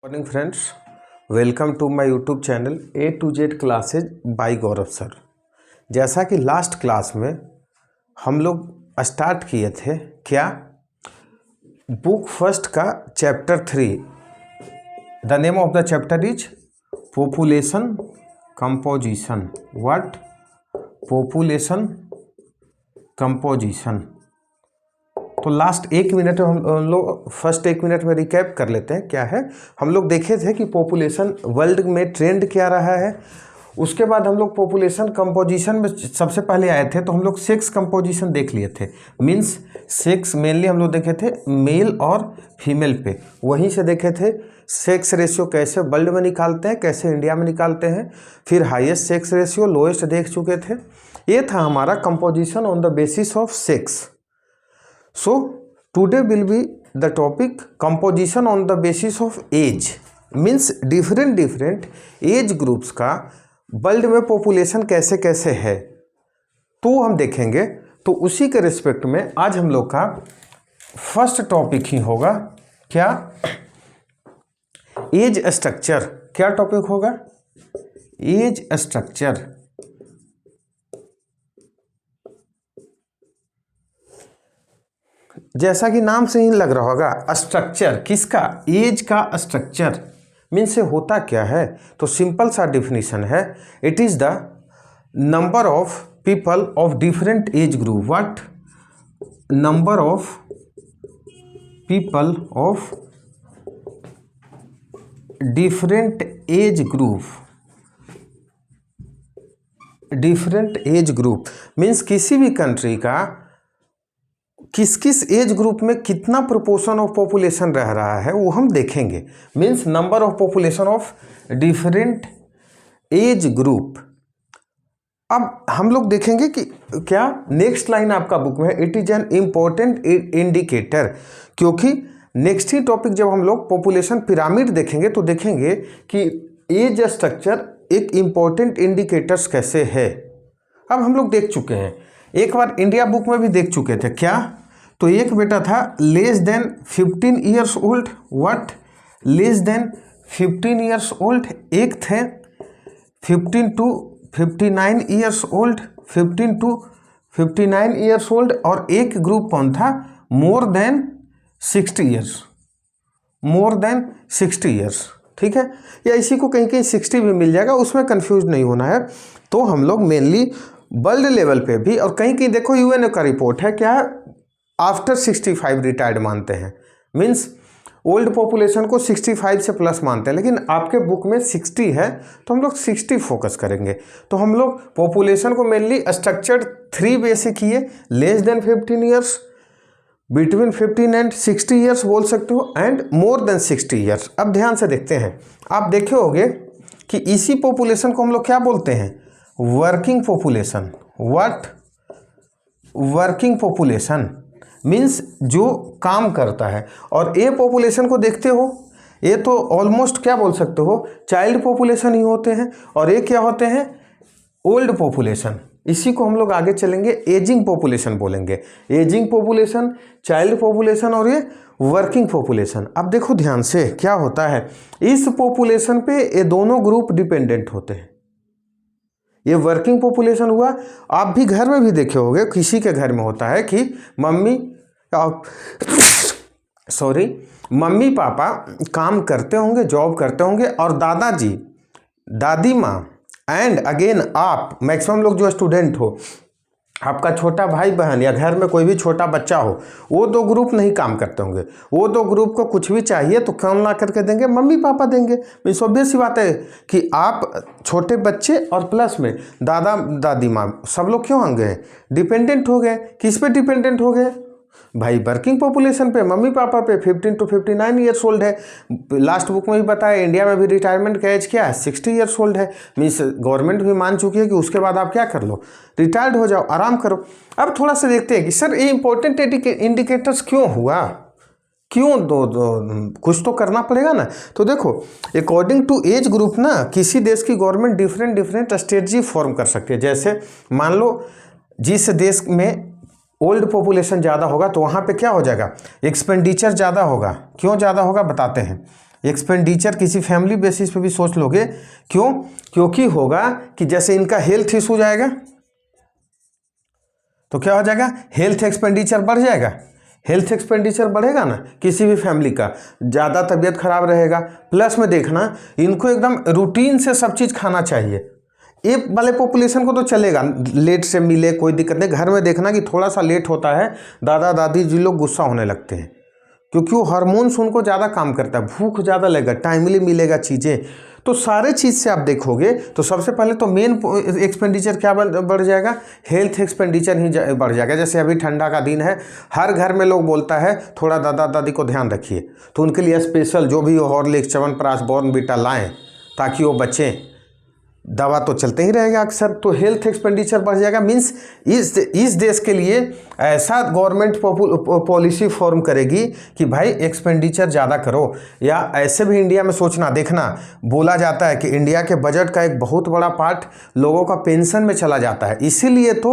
Morning friends, welcome to my YouTube channel A to Z classes by Gaurav sir. जैसा कि last class में हम लोग स्टार्ट किए थे क्या, बुक फर्स्ट का chapter 3। The name of the chapter is population composition. What? Population composition. तो लास्ट 1 मिनट में हम लोग फर्स्ट 1 मिनट में रिकैप कर लेते हैं। क्या है, हम लोग देखे थे कि पॉपुलेशन वर्ल्ड में ट्रेंड क्या रहा है। उसके बाद हम लोग पॉपुलेशन कंपोजिशन में सबसे पहले आए थे, तो हम लोग सेक्स कंपोजिशन देख लिए थे। मींस सेक्स मेनली हम लोग देखे थे मेल और फीमेल पे। वहीं से देखे थे सेक्स रेशियो कैसे वर्ल्ड में निकालते हैं, कैसे इंडिया में निकालते हैं। फिर हाईएस्ट सेक्स रेशियो, लोएस्ट देख चुके थे। ये था हमारा composition on the basis of sex. So today will be the topic composition on the basis of age, means different age groups का वर्ल्ड में पॉपुलेशन कैसे कैसे है तो हम देखेंगे। तो उसी के रिस्पेक्ट में आज हम लोग का फर्स्ट टॉपिक ही होगा क्या, एज स्ट्रक्चर। क्या टॉपिक होगा? Age structure. जैसा कि नाम से ही लग रहा होगा, स्ट्रक्चर किसका? एज का स्ट्रक्चर। मीन्स से होता क्या है? तो सिंपल सा डिफिनीशन है, it is the number of people of different age group. What? Number of people of different age group. Different age group means किसी भी कंट्री का किस किस एज ग्रुप में कितना प्रोपोर्शन ऑफ पॉपुलेशन रह रहा है वो हम देखेंगे। Means number of population of different age group. अब हम लोग देखेंगे कि क्या नेक्स्ट लाइन आपका बुक में, it is an important indicator. क्योंकि नेक्स्ट ही टॉपिक जब हम लोग पॉपुलेशन पिरामिड देखेंगे तो देखेंगे कि एज स्ट्रक्चर एक इम्पोर्टेंट इंडिकेटर्स कैसे है। अब हम लोग देख चुके हैं, एक बार इंडिया बुक में भी देख चुके थे। क्या? तो एक बेटा था less than 15 years old. What? Less than 15 years old. एक थे 15 to 59 years old, 15 to 59 years old. और एक ग्रुप कौन था? More than 60 years. More than 60 years, ठीक है। या इसी को कहीं कहीं 60 भी मिल जाएगा, उसमें कंफ्यूज नहीं होना है। तो हम लोग मेनली वर्ल्ड लेवल पे भी, और कहीं कहीं देखो यूएनओ का रिपोर्ट है क्या, आफ्टर 65 रिटायर्ड मानते हैं। मीन्स ओल्ड पॉपुलेशन को 65 से प्लस मानते हैं, लेकिन आपके बुक में 60 है तो हम लोग 60 फोकस करेंगे। तो हम लोग पॉपुलेशन को मेनली स्ट्रक्चर्ड 3 वे से किए, less than 15 years, between 15 and 60 years बोल सकते हो, एंड मोर देन 60 ईयर्स। अब ध्यान से देखते हैं, आप देखे होंगे कि इसी पॉपुलेशन को हम लोग क्या बोलते हैं? Working population. What? Working population means जो काम करता है। और ए पॉपुलेशन को देखते हो, ये तो ऑलमोस्ट क्या बोल सकते हो, चाइल्ड पॉपुलेशन ही होते हैं। और ये क्या होते हैं? Old population. इसी को हम लोग आगे चलेंगे एजिंग पॉपुलेशन बोलेंगे। एजिंग पॉपुलेशन, चाइल्ड पॉपुलेशन और ये वर्किंग पॉपुलेशन। अब देखो ध्यान से क्या होता है, इस पॉपुलेशन पे ये दोनों ग्रुप डिपेंडेंट होते हैं। ये वर्किंग पॉपुलेशन हुआ। आप भी घर में भी देखे होंगे, किसी के घर में होता है कि मम्मी पापा काम करते होंगे, जॉब करते होंगे, और दादाजी दादी माँ एंड अगेन आप मैक्सिमम लोग जो स्टूडेंट हो, आपका छोटा भाई बहन या घर में कोई भी छोटा बच्चा हो, वो 2 ग्रुप नहीं काम करते होंगे। वो 2 ग्रुप को कुछ भी चाहिए तो कौन ला करके देंगे? मम्मी पापा देंगे। मीन्स ऑब्वियस सी बात है कि आप छोटे बच्चे और प्लस में दादा दादी माँ सब लोग क्यों आ गए? डिपेंडेंट हो गए। किस पे डिपेंडेंट हो गए भाई? वर्किंग पॉपुलेशन पे, मम्मी पापा पे। 15 टू 59 ईयर्स ओल्ड है। लास्ट बुक में भी बताया, इंडिया में भी रिटायरमेंट का एज क्या है? 60 ईयर्स ओल्ड है। मीन्स गवर्नमेंट भी मान चुकी है कि उसके बाद आप क्या कर लो, रिटायर्ड हो जाओ, आराम करो। अब थोड़ा सा देखते हैं कि सर ये इंपॉर्टेंट इंडिकेटर्स क्यों हुआ, क्यों कुछ तो करना पड़ेगा ना। तो देखो, अकॉर्डिंग टू एज ग्रुप ना, किसी देश की गवर्नमेंट डिफरेंट स्ट्रेटजी फॉर्म कर सकती है। जैसे मान लो जिस देश में ओल्ड पॉपुलेशन ज़्यादा होगा तो वहाँ पे क्या हो जाएगा? एक्सपेंडिचर ज़्यादा होगा। क्यों ज़्यादा होगा बताते हैं। एक्सपेंडिचर किसी फैमिली बेसिस पे भी सोच लोगे। क्यों? क्योंकि होगा कि जैसे इनका हेल्थ इशू जाएगा तो क्या हो जाएगा, हेल्थ एक्सपेंडिचर बढ़ जाएगा। हेल्थ एक्सपेंडिचर बढ़ेगा ना किसी भी फैमिली का, ज़्यादा तबीयत खराब रहेगा। प्लस में देखना, इनको एकदम रूटीन से सब चीज़ खाना चाहिए। ये वाले पॉपुलेशन को तो चलेगा, लेट से मिले कोई दिक्कत नहीं। घर में देखना कि थोड़ा सा लेट होता है, दादा दादी जी लोग गुस्सा होने लगते हैं, क्योंकि वो हार्मोन्स उनको ज़्यादा काम करता है, भूख ज़्यादा लगेगा, टाइमली मिलेगा चीज़ें। तो सारे चीज़ से आप देखोगे तो सबसे पहले तो मेन एक्सपेंडिचर क्या बढ़ जाएगा, हेल्थ एक्सपेंडिचर ही बढ़ जाएगा। जैसे अभी ठंडा का दिन है, हर घर में लोग बोलता है थोड़ा दादा दादी को ध्यान रखिए, तो उनके लिए स्पेशल जो भी हॉर्लिक्स, च्यवनप्राश, बॉर्नवीटा लाएँ ताकि वो बचें। दवा तो चलते ही रहेगा अक्सर, तो हेल्थ एक्सपेंडिचर बढ़ जाएगा। मीन्स इस देश के लिए ऐसा गवर्नमेंट पॉलिसी फॉर्म करेगी कि भाई एक्सपेंडिचर ज़्यादा करो। या ऐसे भी इंडिया में सोचना, देखना, बोला जाता है कि इंडिया के बजट का एक बहुत बड़ा पार्ट लोगों का पेंशन में चला जाता है। इसीलिए तो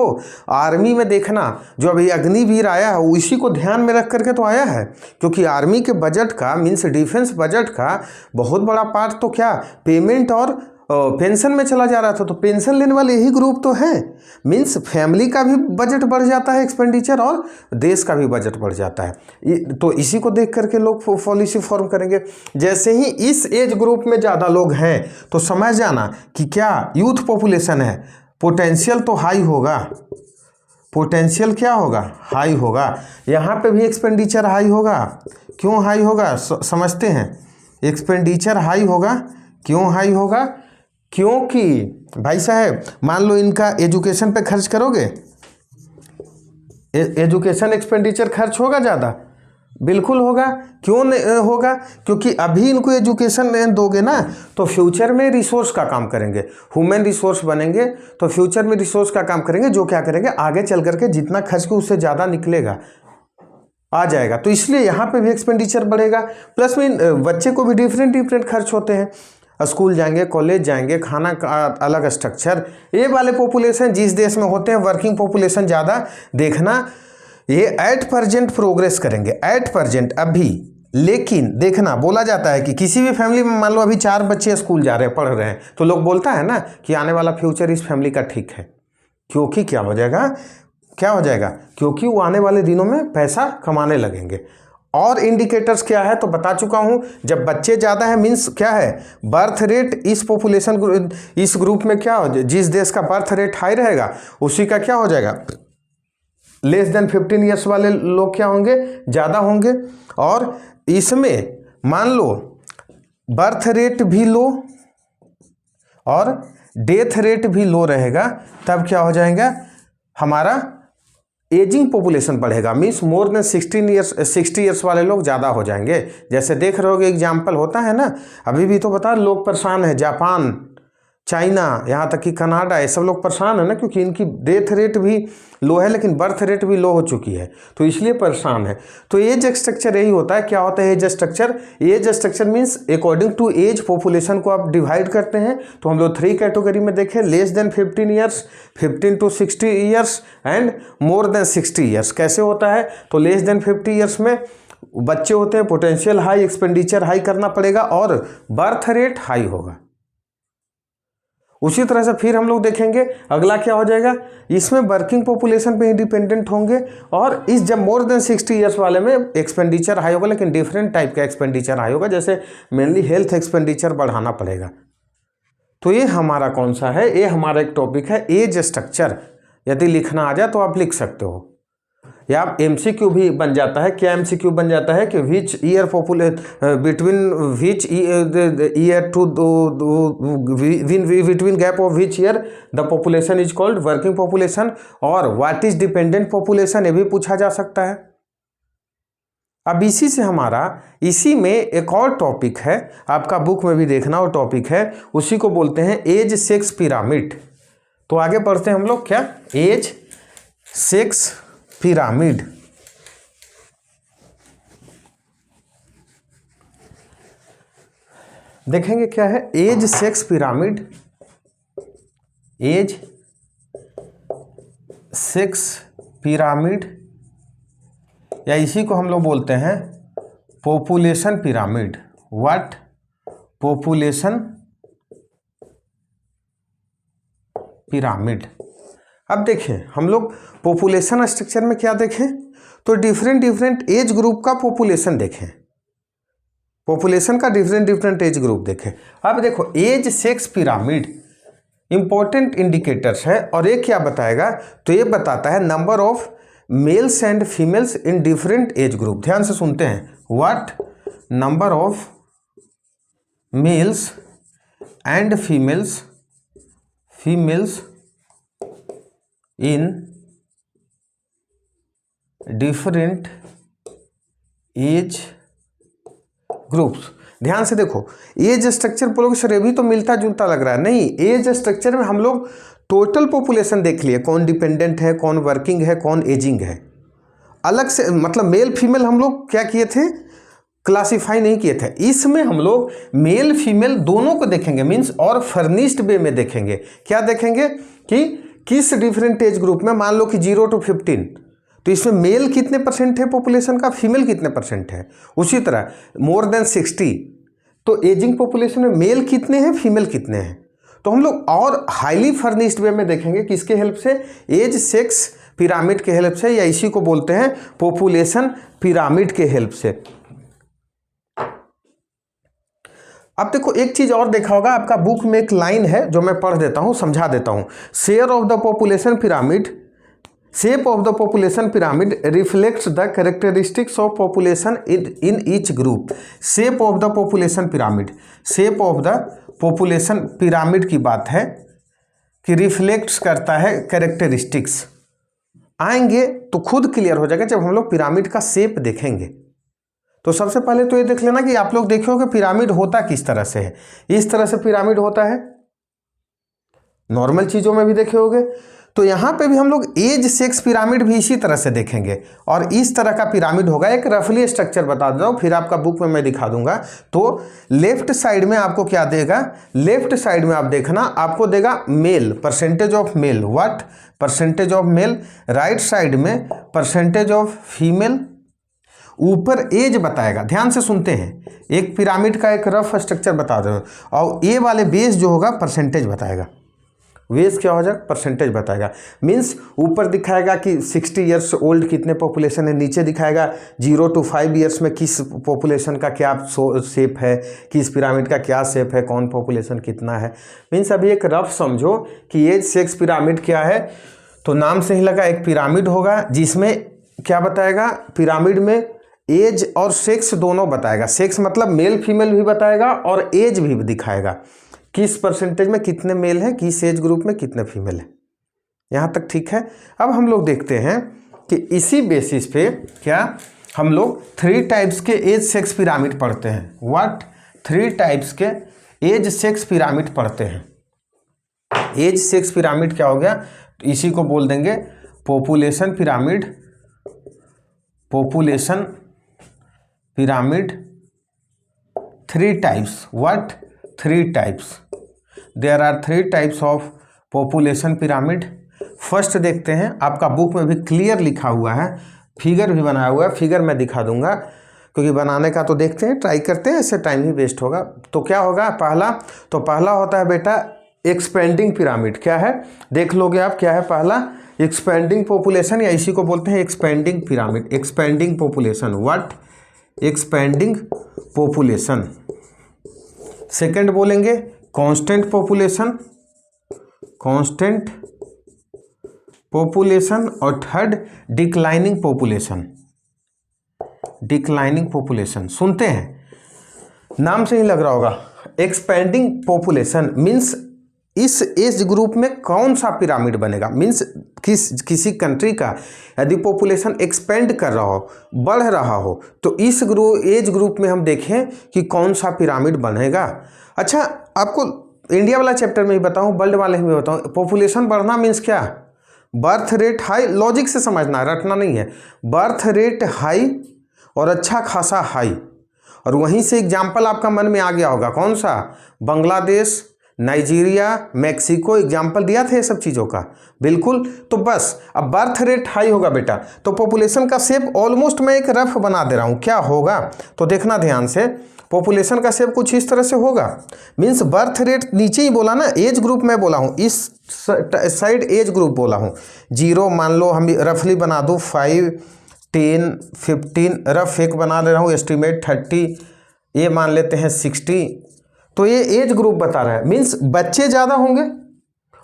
आर्मी में देखना, जो अभी अग्निवीर आया है उसी को ध्यान में रख करके तो आया है, क्योंकि आर्मी के बजट का, मीन्स डिफेंस बजट का बहुत बड़ा पार्ट तो क्या पेमेंट और पेंशन में चला जा रहा था। तो पेंशन लेने वाले यही ग्रुप तो हैं। मीन्स फैमिली का भी बजट बढ़ जाता है एक्सपेंडिचर, और देश का भी बजट बढ़ जाता है। तो इसी को देख करके लोग पॉलिसी फॉर्म करेंगे। जैसे ही इस एज ग्रुप में ज़्यादा लोग हैं तो समझ जाना कि क्या यूथ पॉपुलेशन है, पोटेंशियल तो हाई होगा। पोटेंशियल क्या होगा, हाई होगा। यहाँ पे भी एक्सपेंडिचर हाई होगा। क्यों हाई होगा, समझते हैं। एक्सपेंडिचर हाई होगा, क्यों हाई होगा, क्योंकि भाई साहब मान लो इनका एजुकेशन पे खर्च करोगे, एजुकेशन एक्सपेंडिचर खर्च होगा ज़्यादा, बिल्कुल होगा। क्यों होगा, क्योंकि अभी इनको एजुकेशन दोगे ना तो फ्यूचर में रिसोर्स का काम करेंगे, ह्यूमन रिसोर्स बनेंगे, तो फ्यूचर में रिसोर्स का काम करेंगे, जो क्या करेंगे आगे चल करके जितना खर्च को उससे ज़्यादा निकलेगा, आ जाएगा। तो इसलिए यहाँ पे भी एक्सपेंडिचर बढ़ेगा। प्लस में बच्चे को भी डिफरेंट खर्च होते हैं, स्कूल जाएंगे, कॉलेज जाएंगे, खाना का अलग स्ट्रक्चर। ये वाले पॉपुलेशन जिस देश में होते हैं, वर्किंग पॉपुलेशन ज़्यादा, देखना ये एट प्रेजेंट प्रोग्रेस करेंगे, एट प्रेजेंट अभी। लेकिन देखना, बोला जाता है कि किसी भी फैमिली में मान लो अभी 4 बच्चे स्कूल जा रहे हैं, पढ़ रहे हैं, तो लोग बोलता है ना कि आने वाला फ्यूचर इस फैमिली का ठीक है। क्योंकि क्या हो जाएगा, क्योंकि वो आने वाले दिनों में पैसा कमाने लगेंगे। और इंडिकेटर्स क्या है तो बता चुका हूं। जब बच्चे ज़्यादा है मीन्स क्या है, बर्थ रेट इस पॉपुलेशन, इस ग्रुप में क्या हो, जिस देश का बर्थ रेट हाई रहेगा उसी का क्या हो जाएगा, लेस देन 15 ईयर्स वाले लोग क्या होंगे, ज़्यादा होंगे। और इसमें मान लो बर्थ रेट भी लो और डेथ रेट भी लो रहेगा, तब क्या हो जाएगा, हमारा एजिंग पॉपुलेशन बढ़ेगा। मीन्स मोर देन 60 ईयर्स वाले लोग ज़्यादा हो जाएंगे। जैसे देख रहे होगे एग्जाम्पल होता है ना, अभी भी तो बता लोग परेशान है, जापान, चाइना, यहाँ तक कि कनाडा, ये सब लोग परेशान है ना, क्योंकि इनकी डेथ रेट भी लो है लेकिन बर्थ रेट भी लो हो चुकी है, तो इसलिए परेशान है। तो एज स्ट्रक्चर यही होता है। क्या होता है age structure, age structure means according to age population को आप डिवाइड करते हैं। तो हम लोग 3 कैटेगरी में देखें, less than 15 years, 15 to 60 years and more than 60 years. कैसे होता है, तो लेस देन 50 ईयर्स में बच्चे होते हैं, पोटेंशियल हाई, एक्सपेंडिचर हाई करना पड़ेगा और बर्थ रेट हाई होगा। उसी तरह से फिर हम लोग देखेंगे अगला क्या हो जाएगा, इसमें वर्किंग पॉपुलेशन पे ही डिपेंडेंट होंगे। और इस जब मोर देन 60 ईयर्स वाले में एक्सपेंडिचर हाई होगा, लेकिन डिफरेंट टाइप का एक्सपेंडिचर हाई होगा, जैसे मेनली हेल्थ एक्सपेंडिचर बढ़ाना पड़ेगा। तो ये हमारा कौन सा है, ये हमारा एक टॉपिक है एज स्ट्रक्चर। यदि लिखना आ जाए तो आप लिख सकते हो, या MCQ भी बन जाता है। क्या MCQ बन जाता है कि which year between which year to between gap of which year the population is called working population, और व्हाट इज डिपेंडेंट पॉपुलेशन, ये भी पूछा जा सकता है। अब इसी से हमारा, इसी में एक और टॉपिक है, आपका बुक में भी देखना वो टॉपिक है, उसी को बोलते हैं एज सेक्स पिरामिड। तो आगे पढ़ते हैं हम लोग, क्या एज सेक्स पिरामिड। देखेंगे क्या है age sex pyramid. Age sex pyramid, या इसी को हम लोग बोलते हैं population pyramid. What population pyramid. अब देखें हम लोग पॉपुलेशन स्ट्रक्चर में क्या देखें, तो डिफरेंट एज ग्रुप का पॉपुलेशन देखें, पॉपुलेशन का डिफरेंट एज ग्रुप देखें। अब देखो age sex pyramid important indicators है, और ये क्या बताएगा, तो ये बताता है number of males and females in different age group. ध्यान से सुनते हैं, what number of males and females in different age groups. ध्यान से देखो, एज स्ट्रक्चर बोलोगे सर ये भी तो मिलता जुलता लग रहा है, नहीं, एज स्ट्रक्चर में हम लोग टोटल पॉपुलेशन देख लिए, कौन डिपेंडेंट है, कौन वर्किंग है, कौन एजिंग है, अलग से मतलब मेल फीमेल हम लोग क्या किए थे, क्लासिफाई नहीं किए थे। इसमें हम लोग मेल फीमेल दोनों को देखेंगे, मीन्स और फर्निश्ड वे में देखेंगे। क्या देखेंगे कि किस डिफरेंट एज ग्रुप में, मान लो कि 0 to 15, तो इसमें मेल कितने परसेंट है पॉपुलेशन का, फीमेल कितने परसेंट है। उसी तरह मोर देन 60, तो एजिंग पॉपुलेशन में मेल कितने हैं, फीमेल कितने हैं। तो हम लोग और हाईली फर्निश्ड वे में देखेंगे, किसके हेल्प से, एज सेक्स पिरामिड के हेल्प से, या इसी को बोलते हैं पॉपुलेशन पिरामिड के हेल्प से। अब देखो एक चीज और देखा होगा, आपका बुक में एक लाइन है जो मैं पढ़ देता हूं, समझा देता हूं। Share of the population pyramid, shape of the population pyramid reflects the characteristics of population in each group. Shape of the population pyramid, shape of the population pyramid की बात है कि रिफ्लेक्ट्स करता है कैरेक्टरिस्टिक्स। आएंगे तो खुद क्लियर हो जाएगा जब हम लोग पिरामिड का शेप देखेंगे। तो सबसे पहले तो ये देख लेना कि आप लोग देखे होगे पिरामिड होता किस तरह से है। इस तरह से पिरामिड होता है, नॉर्मल चीज़ों में भी देखे होगे। तो यहाँ पे भी हम लोग एज सेक्स पिरामिड भी इसी तरह से देखेंगे, और इस तरह का पिरामिड होगा। एक रफली स्ट्रक्चर बता दो, फिर आपका बुक में मैं दिखा दूंगा। तो लेफ्ट साइड में आपको क्या देगा, लेफ्ट साइड में आप देखना, आपको देगा male, percentage of male, what percentage of male. Right side में परसेंटेज ऑफ फीमेल, ऊपर एज बताएगा। ध्यान से सुनते हैं, एक पिरामिड का एक रफ स्ट्रक्चर बता दो, और ए वाले बेस जो होगा परसेंटेज बताएगा। बेस क्या हो जाएगा, परसेंटेज बताएगा। मीन्स ऊपर दिखाएगा कि 60 ईयर्स ओल्ड कितने पॉपुलेशन है, नीचे दिखाएगा 0 to 5 ईयर्स में किस पॉपुलेशन का क्या शेप है, किस पिरामिड का क्या शेप है, कौन पॉपुलेशन कितना है। मीन्स अभी एक रफ समझो कि एज सेक्स पिरामिड क्या है। तो नाम से ही लगा एक पिरामिड होगा, जिसमें क्या बताएगा, पिरामिड में एज और सेक्स दोनों बताएगा। सेक्स मतलब मेल फीमेल भी बताएगा, और एज भी दिखाएगा, किस परसेंटेज में कितने मेल हैं, किस एज ग्रुप में कितने फीमेल हैं। यहाँ तक ठीक है। अब हम लोग देखते हैं कि इसी बेसिस पे क्या हम लोग 3 टाइप्स के एज सेक्स पिरामिड पढ़ते हैं। व्हाट 3 टाइप्स के एज सेक्स पिरामिड पढ़ते हैं। एज सेक्स पिरामिड क्या हो गया, तो इसी को बोल देंगे population pyramid, population pyramid 3 types. What 3 types? There are 3 types of population pyramid. First देखते हैं, आपका बुक में भी क्लियर लिखा हुआ है, फिगर भी बनाया हुआ है, फिगर मैं दिखा दूंगा, क्योंकि बनाने का तो देखते हैं, ट्राई करते हैं, इससे टाइम ही वेस्ट होगा। तो क्या होगा, पहला होता है बेटा एक्सपेंडिंग पिरामिड। क्या है, देख लोगे आप, क्या है पहला, एक्सपेंडिंग पॉपुलेशन, या इसी को बोलते हैं expanding pyramid, expanding population. What expanding population. Second बोलेंगे कांस्टेंट पॉपुलेशन, कांस्टेंट पॉपुलेशन। और third declining population, declining population. सुनते हैं, नाम से ही लग रहा होगा, एक्सपेंडिंग पॉपुलेशन मीन्स इस एज ग्रुप में कौन सा पिरामिड बनेगा। मीन्स किसी कंट्री का यदि पॉपुलेशन एक्सपेंड कर रहा हो, बढ़ रहा हो, तो इस एज ग्रुप में हम देखें कि कौन सा पिरामिड बनेगा। अच्छा, आपको इंडिया वाला चैप्टर में ही बताऊं, वर्ल्ड वाले में बताऊं, पॉपुलेशन बढ़ना मीन्स क्या, बर्थ रेट हाई, लॉजिक से समझना, रटना नहीं है। बर्थ रेट हाई और अच्छा खासा हाई, और वहीं से एग्जाम्पल आपका मन में आ गया होगा, कौन सा, बांग्लादेश, नाइजीरिया, मैक्सिको, एग्जाम्पल दिया था ये सब चीज़ों का, बिल्कुल। तो बस अब बर्थ रेट हाई होगा बेटा, तो पॉपुलेशन का शेप ऑलमोस्ट मैं एक रफ बना दे रहा हूँ, क्या होगा तो देखना ध्यान से। पॉपुलेशन का शेप कुछ इस तरह से होगा। मीन्स बर्थ रेट नीचे ही बोला ना, एज ग्रुप मैं बोला हूँ, इस साइड एज ग्रुप बोला हूँ। 0 मान लो, हम रफली बना दूँ 5, 10, 15, रफ एक बना ले रहा हूँ, एस्टिमेट 30, ये मान लेते हैं 60। तो ये एज ग्रुप बता रहा है। मीन्स बच्चे ज़्यादा होंगे,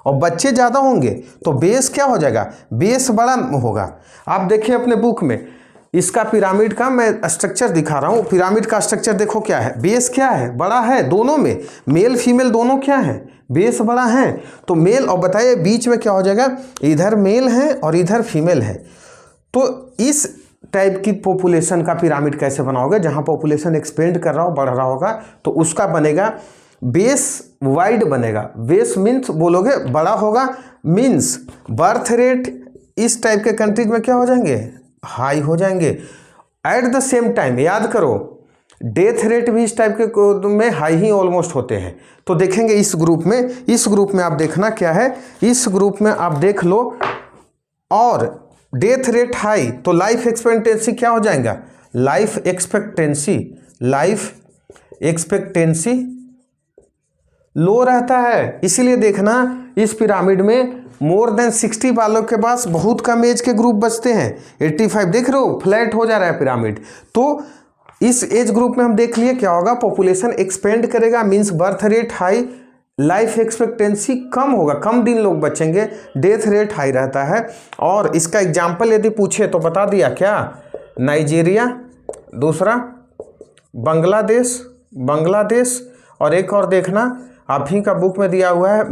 और बच्चे ज़्यादा होंगे तो बेस क्या हो जाएगा, बेस बड़ा होगा। आप देखिए अपने बुक में इसका पिरामिड का मैं स्ट्रक्चर दिखा रहा हूँ। पिरामिड का स्ट्रक्चर देखो क्या है, बेस क्या है, बड़ा है। दोनों में मेल फीमेल दोनों क्या है, बेस बड़ा है। तो मेल, और बताइए बीच में क्या हो जाएगा, इधर मेल है और इधर फीमेल है। तो इस टाइप की पॉपुलेशन का पिरामिड कैसे बनाओगे, जहाँ पॉपुलेशन एक्सपेंड कर रहा हो, बढ़ रहा होगा, तो उसका बनेगा बेस वाइड बनेगा। बेस मीन्स बोलोगे बड़ा होगा, मीन्स बर्थ रेट इस टाइप के कंट्रीज में क्या हो जाएंगे, हाई हो जाएंगे। एट द सेम टाइम याद करो, डेथ रेट भी इस टाइप के में हाई ही ऑलमोस्ट होते हैं। तो देखेंगे इस ग्रुप में आप देखना क्या है, इस ग्रुप में आप देख लो, और डेथ रेट हाई तो लाइफ एक्सपेक्टेंसी क्या हो जाएगा, लाइफ एक्सपेक्टेंसी लो रहता है। इसीलिए देखना इस पिरामिड में मोर देन 60 वालों के पास बहुत कम एज के ग्रुप बचते हैं। 85 देख रहे हो, फ्लैट हो जा रहा है पिरामिड। तो इस एज ग्रुप में हम देख लिए क्या होगा, पॉपुलेशन एक्सपेंड करेगा, means birth rate high, life expectancy कम होगा, कम दिन लोग बचेंगे, डेथ रेट हाई रहता है। और इसका एग्जाम्पल यदि पूछे तो बता दिया क्या, नाइजीरिया, दूसरा बांग्लादेश, और एक और देखना आप ही का बुक में दिया हुआ है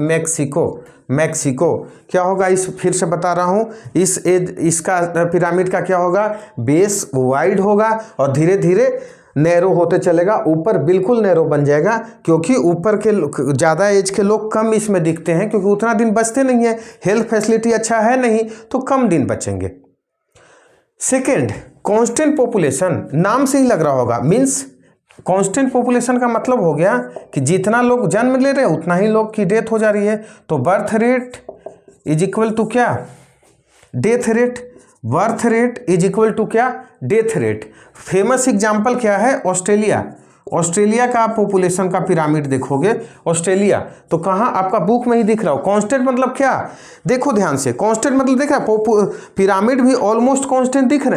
मैक्सिको। क्या होगा, इस फिर से बता रहा हूँ, इसका पिरामिड का क्या होगा, बेस वाइड होगा और धीरे धीरे नैरो होते चलेगा, ऊपर बिल्कुल नैरो बन जाएगा, क्योंकि ऊपर के ज़्यादा एज के लोग कम इसमें दिखते हैं, क्योंकि उतना दिन बचते नहीं है, हेल्थ फैसिलिटी अच्छा है नहीं, तो कम दिन बचेंगे। सेकेंड, कांस्टेंट पॉपुलेशन, नाम से ही लग रहा होगा, मीन्स कांस्टेंट पॉपुलेशन का मतलब हो गया कि जितना लोग जन्म ले रहे हैं उतना ही लोग की डेथ हो जा रही है। तो birth rate is equal to क्या, death rate, birth rate is equal to क्या, डेथ रेट। फेमस एग्जाम्पल क्या है, ऑस्ट्रेलिया का आप पॉपुलेशन का पिरामिड देखोगे, ऑस्ट्रेलिया तो कहाँ, आपका बुक में ही दिख रहा हो। कांस्टेंट मतलब क्या, देखो ध्यान से, कांस्टेंट मतलब देख रहा है, पिरामिड भी ऑलमोस्ट कांस्टेंट दिख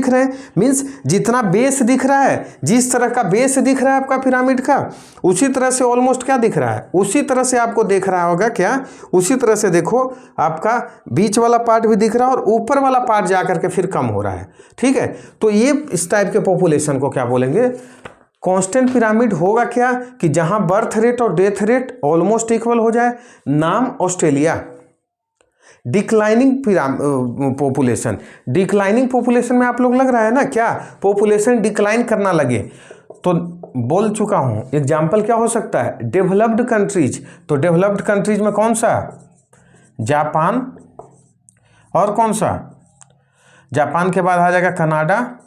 रहे हैं, मीन्स जितना बेस दिख रहा है, जिस तरह का बेस दिख रहा है आपका पिरामिड का, उसी तरह से ऑलमोस्ट क्या दिख रहा है, उसी तरह से आपको देख रहा होगा क्या, उसी तरह से देखो आपका बीच वाला पार्ट भी दिख रहा है और ऊपर वाला पार्ट जा करके फिर कम हो रहा है। ठीक है, तो ये इस टाइप के पॉपुलेशन को क्या बोलेंगे, कांस्टेंट पिरामिड। होगा क्या कि जहां बर्थ रेट और डेथ रेट ऑलमोस्ट इक्वल हो जाए। नाम Australia. Declining population, declining population में आप लोग लग रहा है ना क्या, पॉपुलेशन डिक्लाइन करना लगे, तो बोल चुका हूं एग्जाम्पल क्या हो सकता है, डेवलप्ड कंट्रीज। तो डेवलप्ड कंट्रीज में कौन सा, जापान, और कौन सा, जापान के बाद आ जाएगा कनाडा,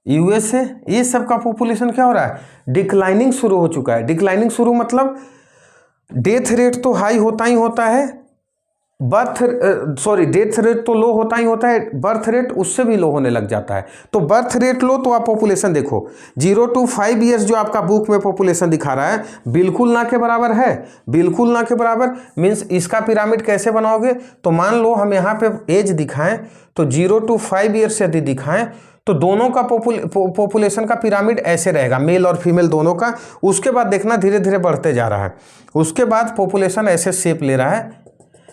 यूएसए, ये सब का पॉपुलेशन क्या हो रहा है, डिक्लाइनिंग शुरू हो चुका है। डिक्लाइनिंग शुरू मतलब डेथ रेट तो हाई होता ही होता है, डेथ रेट तो लो होता ही होता है, बर्थ रेट उससे भी लो होने लग जाता है। तो बर्थ रेट लो तो आप पॉपुलेशन देखो 0 to 5 ईयर्स जो आपका बुक में पॉपुलेशन दिखा रहा है बिल्कुल ना के बराबर है, बिल्कुल ना के बराबर। मीन्स इसका पिरामिड कैसे बनाओगे, तो मान लो हम यहाँ पे एज दिखाएं तो 0 to 5 ईयर्स यदि दिखाएं तो दोनों का पॉपुलेशन का पिरामिड ऐसे रहेगा, मेल और फीमेल दोनों का। उसके बाद देखना धीरे धीरे बढ़ते जा रहा है, उसके बाद पॉपुलेशन ऐसे शेप ले रहा है।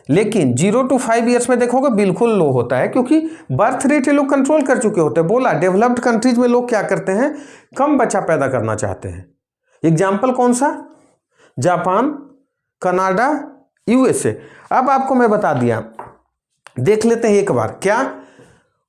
लेकिन 0 to 5 ईयर्स में देखोगे बिल्कुल लो होता है, क्योंकि बर्थ रेट ये लोग कंट्रोल कर चुके होते हैं। बोला डेवलप्ड कंट्रीज में लोग क्या करते हैं, कम बच्चा पैदा करना चाहते हैं। एग्जाम्पल कौन सा, जापान, कनाडा, यूएसए। अब आपको मैं बता दिया, देख लेते हैं एक बार क्या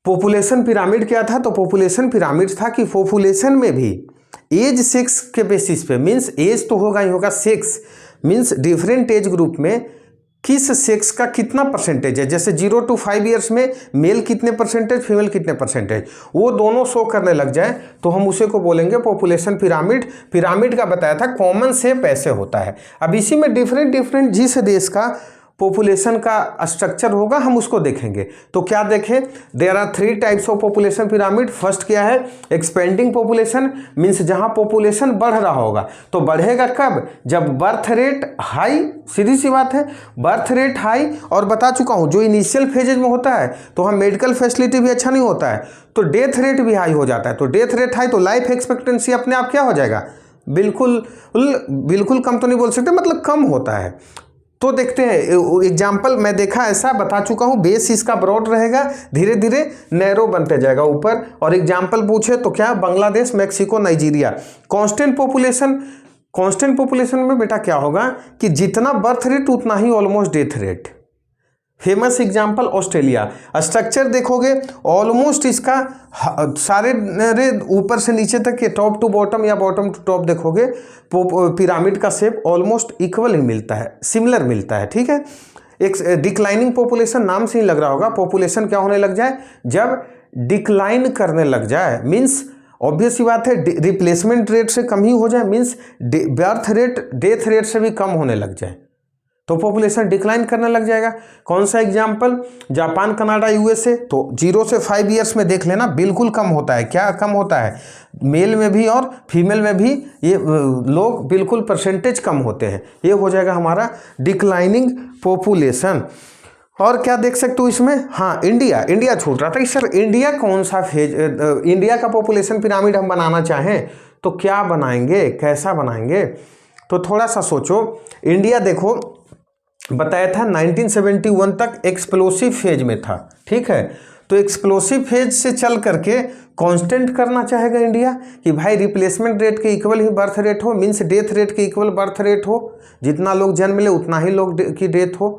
पॉपुलेशन पिरामिड क्या था। तो पॉपुलेशन पिरामिड था कि पॉपुलेशन में भी एज सेक्स के बेसिस पे, मीन्स एज तो होगा ही होगा, sex means different age group में किस सेक्स का कितना परसेंटेज है। जैसे 0 to 5 ईयर्स में मेल कितने परसेंटेज, फीमेल कितने परसेंटेज, वो दोनों शो करने लग जाए तो हम उसे को बोलेंगे पॉपुलेशन पिरामिड। पिरामिड का बताया था कॉमन शेप ऐसे होता है। अब इसी में डिफरेंट जिस देश का पॉपुलेशन का स्ट्रक्चर होगा, हम उसको देखेंगे। तो क्या देखें, there are 3 types of population pyramid. First क्या है, एक्सपेंडिंग पॉपुलेशन, मीन्स जहां पॉपुलेशन बढ़ रहा होगा। तो बढ़ेगा कब, जब बर्थ रेट हाई, सीधी सी बात है, बर्थ रेट हाई, और बता चुका हूं जो इनिशियल फेजेज में होता है तो हम मेडिकल फैसिलिटी भी अच्छा नहीं होता है, तो डेथ रेट भी हाई हो जाता है। तो डेथ रेट हाई तो लाइफ एक्सपेक्टेंसी अपने आप क्या हो जाएगा, बिल्कुल कम तो नहीं बोल सकते, मतलब कम होता है। तो देखते हैं एग्जाम्पल, मैं देखा ऐसा, बता चुका हूं, बेस इसका ब्रॉड रहेगा, धीरे धीरे नैरो बनते जाएगा ऊपर। और एग्जाम्पल पूछे तो क्या, Bangladesh, Mexico, Nigeria. Constant population में बेटा क्या होगा कि जितना बर्थ रेट उतना ही almost death rate. Famous example Australia. Structure देखोगे ऑलमोस्ट इसका सारे ऊपर से नीचे तक के टॉप टू बॉटम या बॉटम टू टॉप देखोगे, पिरामिड का शेप ऑलमोस्ट इक्वल ही मिलता है, सिमिलर मिलता है। ठीक है, एक डिक्लाइनिंग पॉपुलेशन, नाम से ही लग रहा होगा पॉपुलेशन क्या होने लग जाए, जब डिक्लाइन करने लग जाए, मीन्स ऑब्वियस ही बात है, रिप्लेसमेंट रेट से कम ही हो जाए, means birth rate death rate से भी कम होने लग जाए, तो पॉपुलेशन डिक्लाइन करने लग जाएगा। कौन सा एग्जाम्पल, जापान, कनाडा, यूएसए। तो 0 से 5 ईयर्स में देख लेना, बिल्कुल कम होता है। क्या कम होता है, मेल में भी और फीमेल में भी ये लोग बिल्कुल परसेंटेज कम होते हैं। ये हो जाएगा हमारा डिक्लाइनिंग पॉपुलेशन। और क्या देख सकते हो इसमें, हाँ इंडिया छूट रहा था कि सर इंडिया कौन सा फेज, इंडिया का पॉपुलेशन पिरामिड हम बनाना चाहें तो क्या बनाएंगे, कैसा बनाएंगे। तो थोड़ा सा सोचो, इंडिया देखो बताया था 1971 तक एक्सप्लोसिव फेज में था। ठीक है, तो एक्सप्लोसिव फेज से चल करके कांस्टेंट करना चाहेगा इंडिया कि भाई रिप्लेसमेंट रेट के इक्वल ही बर्थ रेट हो, मीन्स डेथ रेट के इक्वल बर्थ रेट हो, जितना लोग जन्म ले उतना ही लोग की डेथ हो।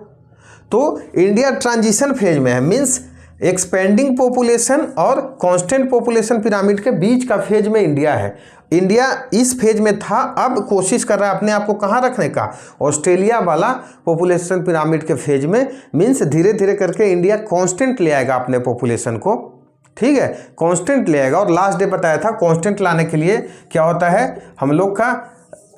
तो इंडिया ट्रांजिशन फेज में है, मीन्स एक्सपेंडिंग पॉपुलेशन और कांस्टेंट पॉपुलेशन पिरामिड के बीच का फेज में इंडिया है। इंडिया इस फेज में था, अब कोशिश कर रहा है अपने आप को कहाँ रखने का, ऑस्ट्रेलिया वाला पॉपुलेशन पिरामिड के फेज में, मीन्स धीरे धीरे करके इंडिया कांस्टेंट ले आएगा अपने पॉपुलेशन को। ठीक है, कांस्टेंट ले आएगा। और लास्ट डे बताया था कांस्टेंट लाने के लिए क्या होता है, हम लोग का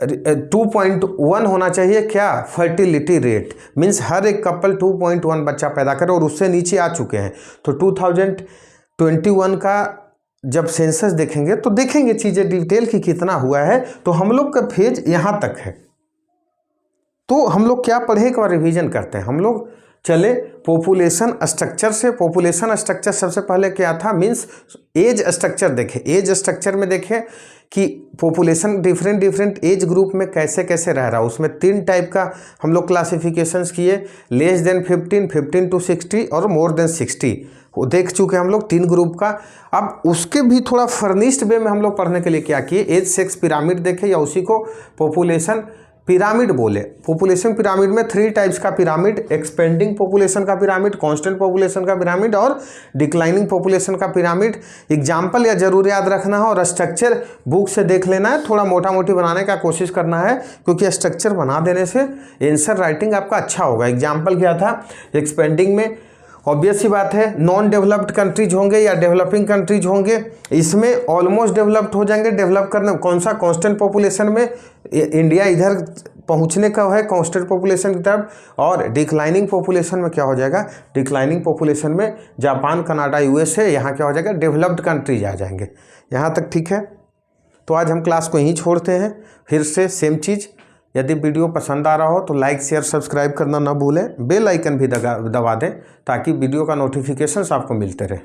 2.1 होना चाहिए, क्या, फर्टिलिटी रेट, मीन्स हर एक कपल 2.1 बच्चा पैदा करे, और उससे नीचे आ चुके हैं। तो 2021 का जब सेंसस देखेंगे तो देखेंगे चीज़ें डिटेल की कितना हुआ है। तो हम लोग का फेज यहाँ तक है। तो हम लोग क्या पढ़े, एक बार रिवीजन करते हैं। हम लोग चले पॉपुलेशन स्ट्रक्चर से। पॉपुलेशन स्ट्रक्चर सबसे पहले क्या था, मीन्स एज स्ट्रक्चर देखे। एज स्ट्रक्चर में देखे कि पॉपुलेशन डिफरेंट एज ग्रुप में कैसे कैसे रह रहा है। उसमें 3 टाइप का हम लोग क्लासिफिकेशंस किए, लेस देन 15, 15 to 60 और मोर देन 60। वो देख चुके हम लोग 3 ग्रुप का। अब उसके भी थोड़ा फर्निश्ड वे में हम लोग पढ़ने के लिए क्या किए, एज सेक्स पिरामिड देखे, या उसी को पॉपुलेशन पिरामिड बोले। पॉपुलेशन पिरामिड में 3 टाइप्स का पिरामिड, एक्सपेंडिंग पॉपुलेशन का पिरामिड, कांस्टेंट पॉपुलेशन का पिरामिड और डिक्लाइनिंग पॉपुलेशन का पिरामिड। एग्जाम्पल या जरूर याद रखना है और स्ट्रक्चर बुक से देख लेना है, थोड़ा मोटा मोटी बनाने का कोशिश करना है, क्योंकि स्ट्रक्चर बना देने से आंसर राइटिंग आपका अच्छा होगा। एग्जाम्पल क्या था, एक्सपेंडिंग में ऑब्वियस ही बात है नॉन डेवलप्ड कंट्रीज होंगे या डेवलपिंग कंट्रीज होंगे, इसमें ऑलमोस्ट डेवलप्ड हो जाएंगे। डेवलप करने कौन सा, कांस्टेंट पॉपुलेशन में इंडिया इधर पहुंचने का है कांस्टेंट पॉपुलेशन की तरफ, और डिक्लाइनिंग पॉपुलेशन में क्या हो जाएगा, डिक्लाइनिंग पॉपुलेशन में जापान, कनाडा, यूएसए, यहाँ क्या हो जाएगा, डेवलप्ड कंट्रीज आ जाएंगे। यहाँ तक ठीक है। तो आज हम क्लास को यहीं छोड़ते हैं, फिर से सेम चीज़। यदि वीडियो पसंद आ रहा हो तो लाइक शेयर सब्सक्राइब करना ना भूलें, बेल आइकन भी दबा दें ताकि वीडियो का नोटिफिकेशंस आपको मिलते रहे।